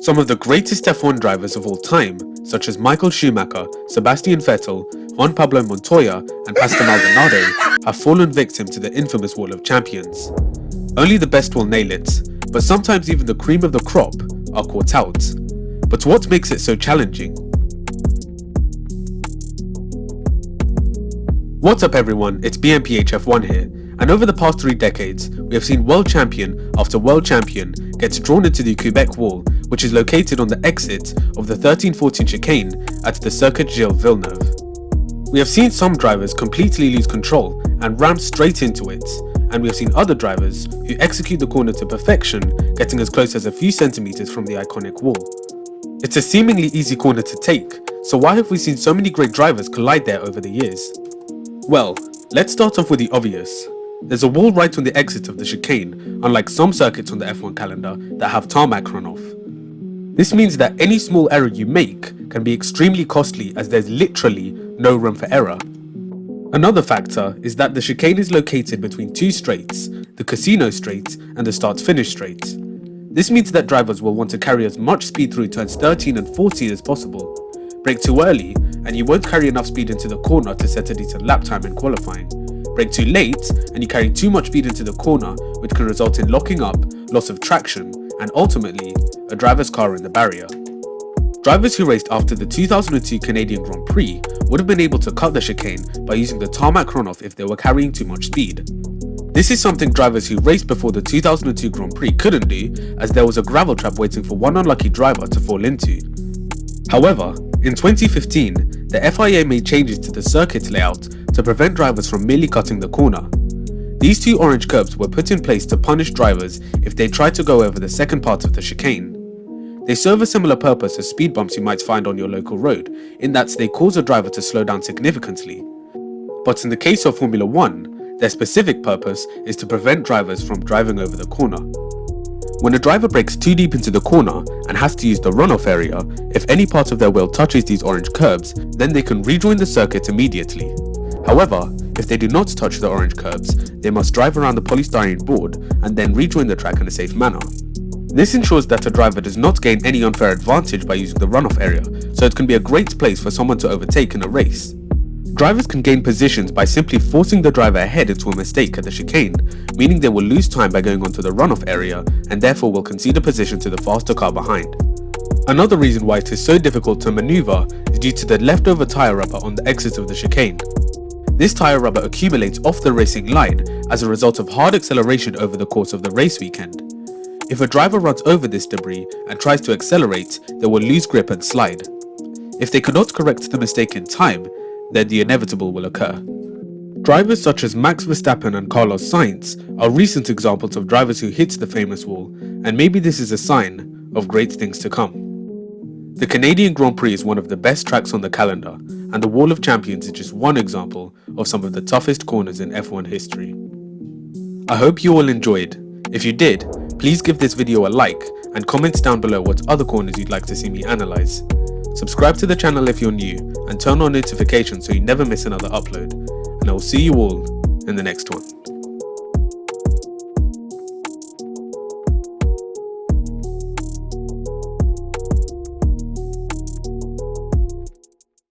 Some of the greatest F1 drivers of all time, such as Michael Schumacher, Sebastian Vettel, Juan Pablo Montoya, and Pastor Maldonado, have fallen victim to the infamous Wall of Champions. Only the best will nail it, but sometimes even the cream of the crop are caught out. But what makes it so challenging? What's up everyone, it's BMPHF1 here, and over the past 3 decades, we have seen world champion after world champion gets drawn into the Quebec Wåll, which is located on the exit of the 1314 chicane at the circuit Gilles-Villeneuve. We have seen some drivers completely lose control and ram straight into it, and we have seen other drivers who execute the corner to perfection, getting as close as a few centimeters from the iconic wall. It's a seemingly easy corner to take, so why have we seen so many great drivers collide there over the years? Well, let's start off with the obvious. There's a wall right on the exit of the chicane, unlike some circuits on the F1 calendar that have tarmac runoff. This means that any small error you make can be extremely costly, as there's literally no room for error. Another factor is that the chicane is located between 2 straights, the Casino Straight and the Start-Finish Straight. This means that drivers will want to carry as much speed through turns 13 and 14 as possible. Brake too early and you won't carry enough speed into the corner to set a decent lap time in qualifying. Brake too late and you carry too much speed into the corner, which can result in locking up, loss of traction, and ultimately, a driver's car in the barrier. Drivers who raced after the 2002 Canadian Grand Prix would have been able to cut the chicane by using the tarmac runoff if they were carrying too much speed. This is something drivers who raced before the 2002 Grand Prix couldn't do, as there was a gravel trap waiting for one unlucky driver to fall into. However, in 2015, the FIA made changes to the circuit layout to prevent drivers from merely cutting the corner. These 2 orange curbs were put in place to punish drivers if they tried to go over the second part of the chicane. They serve a similar purpose as speed bumps you might find on your local road, in that they cause a driver to slow down significantly. But in the case of Formula 1, their specific purpose is to prevent drivers from driving over the corner. When a driver brakes too deep into the corner and has to use the runoff area, if any part of their wheel touches these orange curbs, then they can rejoin the circuit immediately. However, if they do not touch the orange curbs, they must drive around the polystyrene board and then rejoin the track in a safe manner. This ensures that a driver does not gain any unfair advantage by using the runoff area, so it can be a great place for someone to overtake in a race. Drivers can gain positions by simply forcing the driver ahead into a mistake at the chicane, meaning they will lose time by going onto the runoff area and therefore will concede a position to the faster car behind. Another reason why it is so difficult to maneuver is due to the leftover tyre rubber on the exit of the chicane. This tyre rubber accumulates off the racing line as a result of hard acceleration over the course of the race weekend. If a driver runs over this debris and tries to accelerate, they will lose grip and slide. If they cannot correct the mistake in time, then the inevitable will occur. Drivers such as Max Verstappen and Carlos Sainz are recent examples of drivers who hit the famous wall, and maybe this is a sign of great things to come. The Canadian Grand Prix is one of the best tracks on the calendar, and the Wall of Champions is just one example of some of the toughest corners in F1 history. I hope you all enjoyed. If you did, please give this video a like and comment down below what other corners you'd like to see me analyze. Subscribe to the channel if you're new and turn on notifications so you never miss another upload, and I will see you all in the next one.